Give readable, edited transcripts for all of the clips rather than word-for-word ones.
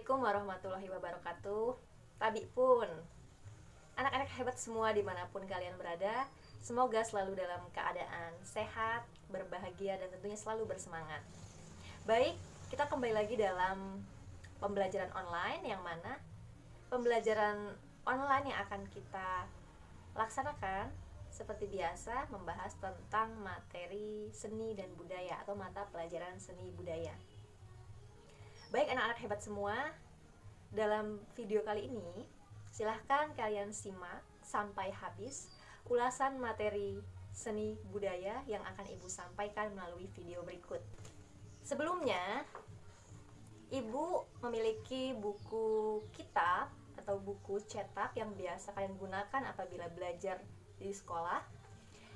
Assalamualaikum warahmatullahi wabarakatuh. Tabi pun, anak-anak hebat semua dimanapun kalian berada, semoga selalu dalam keadaan sehat, berbahagia, dan tentunya selalu bersemangat. Baik, kita kembali lagi dalam pembelajaran online, yang mana pembelajaran online yang akan kita laksanakan seperti biasa membahas tentang materi seni dan budaya atau mata pelajaran seni budaya. Baik anak-anak hebat semua, dalam video kali ini silahkan kalian simak sampai habis ulasan materi seni budaya yang akan Ibu sampaikan melalui video berikut. Sebelumnya, Ibu memiliki buku kitab atau buku cetak yang biasa kalian gunakan apabila belajar di sekolah,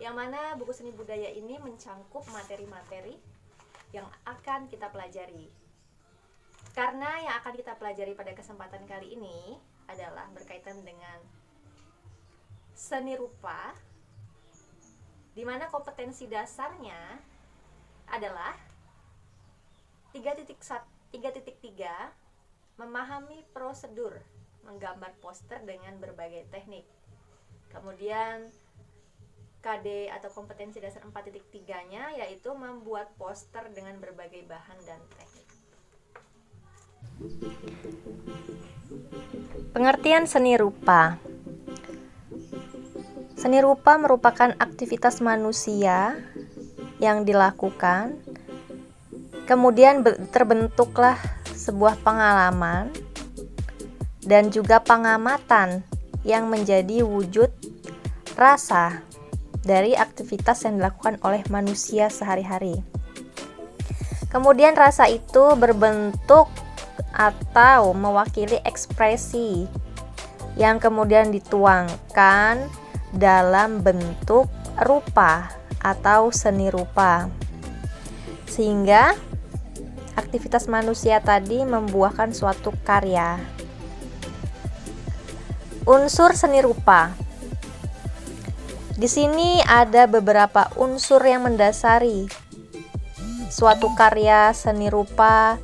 yang mana buku seni budaya ini mencangkup materi-materi yang akan kita pelajari. Karena yang akan kita pelajari pada kesempatan kali ini adalah berkaitan dengan seni rupa, di mana kompetensi dasarnya adalah 3.3 memahami prosedur menggambar poster dengan berbagai teknik. Kemudian KD atau kompetensi dasar 4.3-nya yaitu membuat poster dengan berbagai bahan dan teknik. Pengertian seni rupa. Seni rupa merupakan aktivitas manusia yang dilakukan, kemudian terbentuklah sebuah pengalaman dan juga pengamatan yang menjadi wujud rasa dari aktivitas yang dilakukan oleh manusia sehari-hari. Kemudian rasa itu berbentuk atau mewakili ekspresi yang kemudian dituangkan dalam bentuk rupa atau seni rupa, sehingga aktivitas manusia tadi membuahkan suatu karya. Unsur seni rupa. Di sini ada beberapa unsur yang mendasari suatu karya seni rupa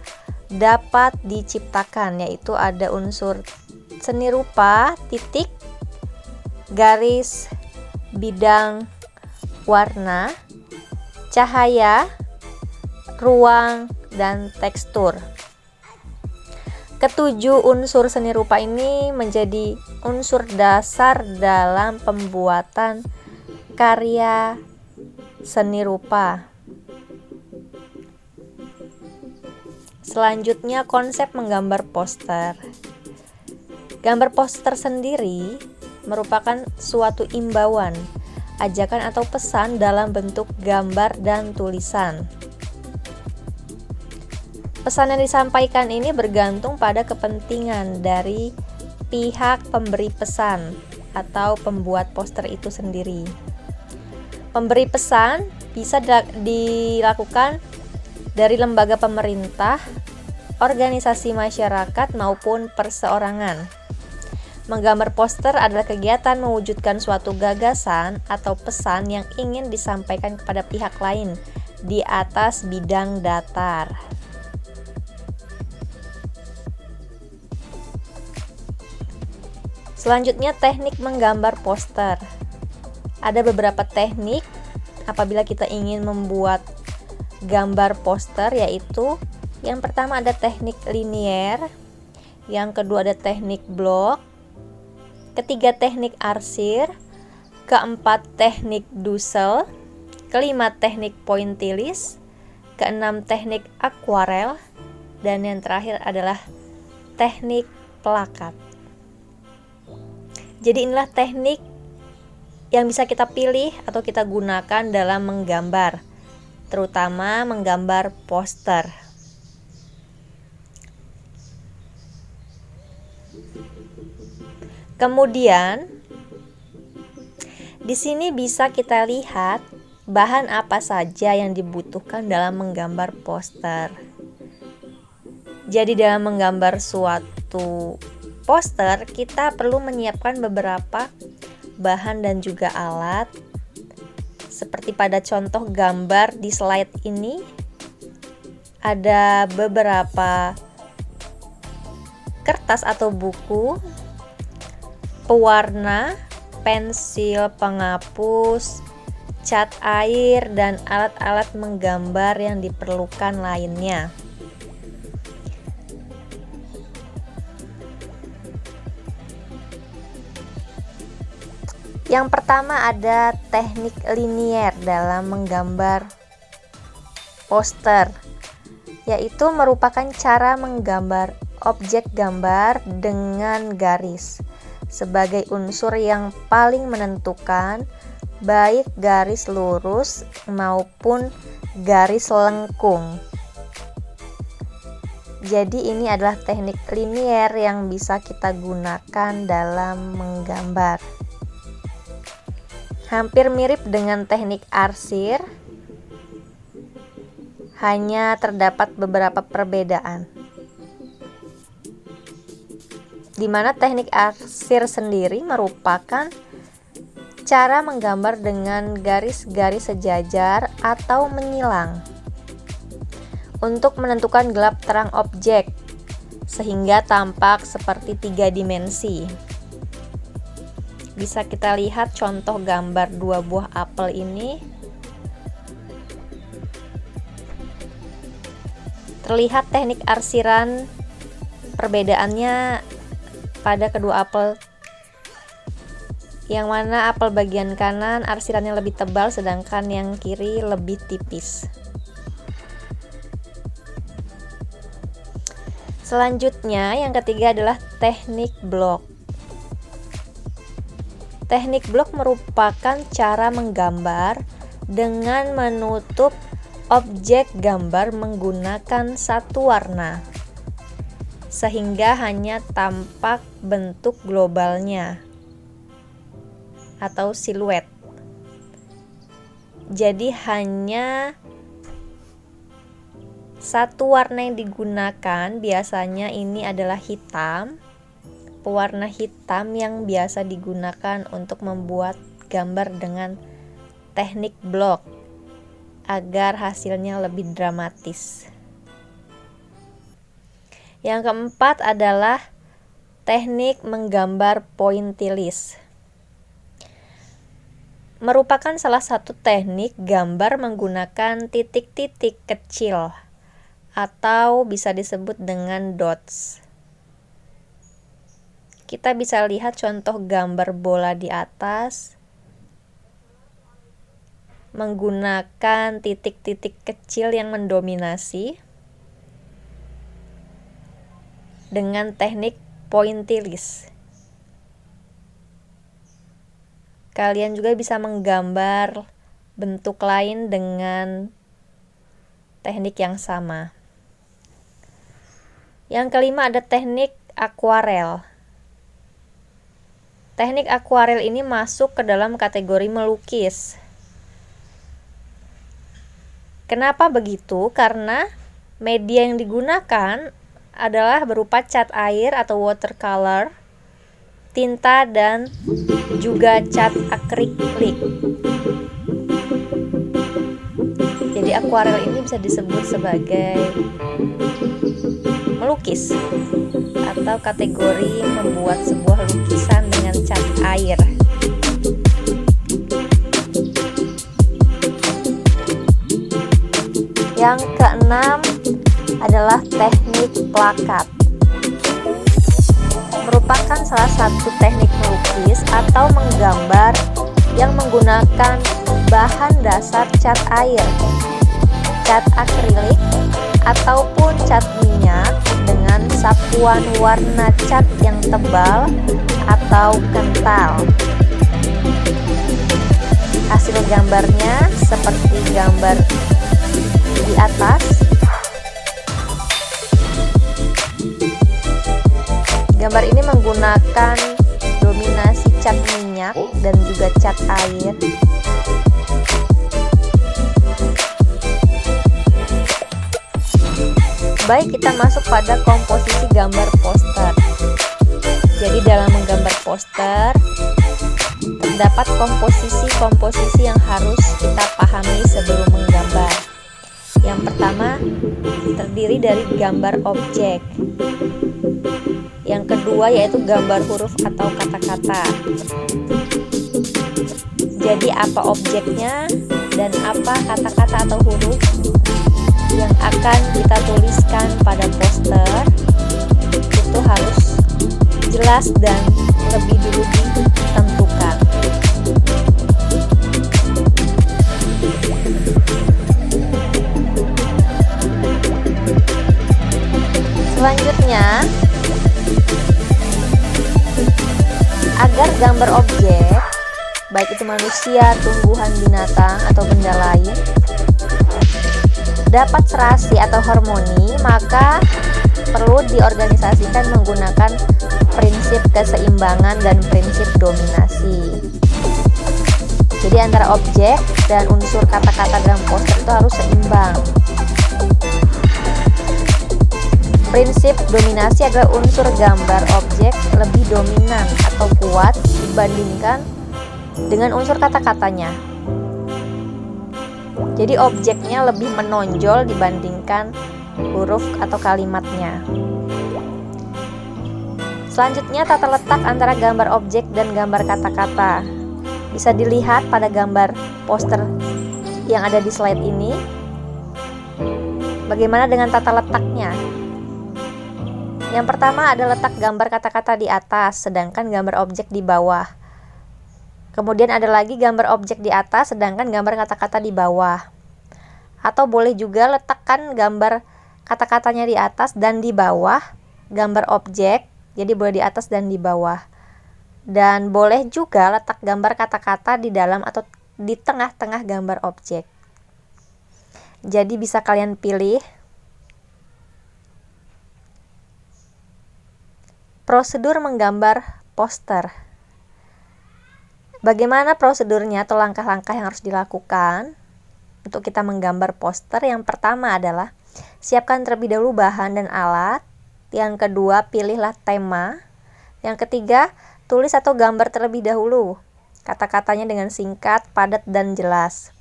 dapat diciptakan, yaitu ada unsur seni rupa, titik, garis, bidang, warna, cahaya, ruang, dan tekstur. Ketujuh unsur seni rupa ini menjadi unsur dasar dalam pembuatan karya seni rupa. Selanjutnya, konsep menggambar poster. Gambar poster sendiri merupakan suatu imbauan, ajakan atau pesan dalam bentuk gambar dan tulisan. Pesan yang disampaikan ini bergantung pada kepentingan dari pihak pemberi pesan atau pembuat poster itu sendiri. Pemberi pesan bisa dilakukan dari lembaga pemerintah, organisasi masyarakat, maupun perseorangan. Menggambar poster adalah kegiatan mewujudkan suatu gagasan atau pesan yang ingin disampaikan kepada pihak lain di atas bidang datar. Selanjutnya, teknik menggambar poster. Ada beberapa teknik apabila kita ingin membuat gambar poster, yaitu yang pertama ada teknik linier, yang kedua ada teknik blok, ketiga teknik arsir, keempat teknik Dussel, kelima teknik pointillis, keenam teknik akuarel, dan yang terakhir adalah teknik plakat. Jadi inilah teknik yang bisa kita pilih atau kita gunakan dalam menggambar, terutama menggambar poster. Kemudian di sini bisa kita lihat bahan apa saja yang dibutuhkan dalam menggambar poster. Jadi dalam menggambar suatu poster, kita perlu menyiapkan beberapa bahan dan juga alat. Seperti pada contoh gambar di slide ini, ada beberapa kertas atau buku, pewarna, pensil penghapus, cat air, dan alat-alat menggambar yang diperlukan lainnya. Yang pertama ada teknik linier dalam menggambar poster, yaitu merupakan cara menggambar objek gambar dengan garis sebagai unsur yang paling menentukan, baik garis lurus maupun garis lengkung. Jadi ini adalah teknik linier yang bisa kita gunakan dalam menggambar. Hampir mirip dengan teknik arsir, hanya terdapat beberapa perbedaan. Di mana teknik arsir sendiri merupakan cara menggambar dengan garis-garis sejajar atau menyilang untuk menentukan gelap terang objek sehingga tampak seperti 3 dimensi. Bisa kita lihat contoh gambar 2 buah apel ini. Terlihat teknik arsiran, perbedaannya pada kedua apel, yang mana apel bagian kanan arsirannya lebih tebal sedangkan yang kiri lebih tipis. Selanjutnya yang ketiga adalah teknik blok. Teknik blok merupakan cara menggambar dengan menutup objek gambar menggunakan satu warna, sehingga hanya tampak bentuk globalnya atau siluet. Jadi hanya satu warna yang digunakan, biasanya ini adalah hitam. Pewarna hitam yang biasa digunakan untuk membuat gambar dengan teknik blok agar hasilnya lebih dramatis. Yang keempat adalah teknik menggambar pointillis. Merupakan salah satu teknik gambar menggunakan titik-titik kecil atau bisa disebut dengan dots. Kita bisa lihat contoh gambar bola di atas menggunakan titik-titik kecil yang mendominasi dengan teknik pointillis. Kalian juga bisa menggambar bentuk lain dengan teknik yang sama. Yang kelima ada teknik akuarel. Teknik akuarel ini masuk ke dalam kategori melukis. Kenapa begitu? Karena media yang digunakan adalah berupa cat air atau watercolor, tinta, dan juga cat akrilik. Jadi akuarel ini bisa disebut sebagai melukis atau kategori membuat sebuah lukisan dengan cat air. Yang keenam adalah teknik plakat. Merupakan salah satu teknik melukis atau menggambar yang menggunakan bahan dasar cat air, cat akrilik, ataupun cat minyak dengan sapuan warna cat yang tebal atau kental. Hasil gambarnya seperti gambar di atas. Gambar ini menggunakan dominasi cat minyak dan juga cat air. Baik, kita masuk pada komposisi gambar poster. Jadi dalam menggambar poster terdapat komposisi-komposisi yang harus kita pahami sebelum menggambar. Yang pertama terdiri dari gambar objek. Yang kedua yaitu gambar huruf atau kata-kata. Jadi apa objeknya dan apa kata-kata atau huruf yang akan kita tuliskan pada poster itu harus jelas dan lebih dulu ditentukan. Selanjutnya, agar gambar objek, baik itu manusia, tumbuhan, binatang, atau benda lain, dapat serasi atau harmoni, maka perlu diorganisasikan menggunakan prinsip keseimbangan dan prinsip dominasi. Jadi antara objek dan unsur kata-kata dalam poster itu harus seimbang. Prinsip dominasi adalah unsur gambar objek lebih dominan atau kuat dibandingkan dengan unsur kata-katanya. Jadi objeknya lebih menonjol dibandingkan huruf atau kalimatnya. Selanjutnya, tata letak antara gambar objek dan gambar kata-kata. Bisa dilihat pada gambar poster yang ada di slide ini. Bagaimana dengan tata letaknya? Yang pertama ada letak gambar kata-kata di atas, sedangkan gambar objek di bawah. Kemudian ada lagi gambar objek di atas, sedangkan gambar kata-kata di bawah. Atau boleh juga letakkan gambar kata-katanya di atas dan di bawah gambar objek, jadi boleh di atas dan di bawah. Dan boleh juga letak gambar kata-kata di dalam atau di tengah-tengah gambar objek. Jadi bisa kalian pilih. Prosedur menggambar poster. Bagaimana prosedurnya atau langkah-langkah yang harus dilakukan untuk kita menggambar poster? Yang pertama adalah siapkan terlebih dahulu bahan dan alat. Yang kedua, pilihlah tema. Yang ketiga, tulis atau gambar terlebih dahulu. Kata-katanya dengan singkat, padat, dan jelas.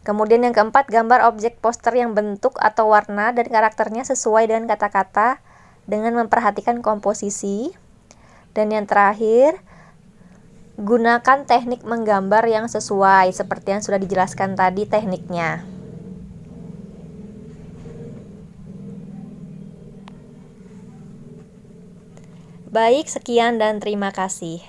Kemudian yang keempat, gambar objek poster yang bentuk atau warna dan karakternya sesuai dengan kata-kata dengan memperhatikan komposisi. Dan yang terakhir, gunakan teknik menggambar yang sesuai seperti yang sudah dijelaskan tadi tekniknya. Baik, sekian dan terima kasih.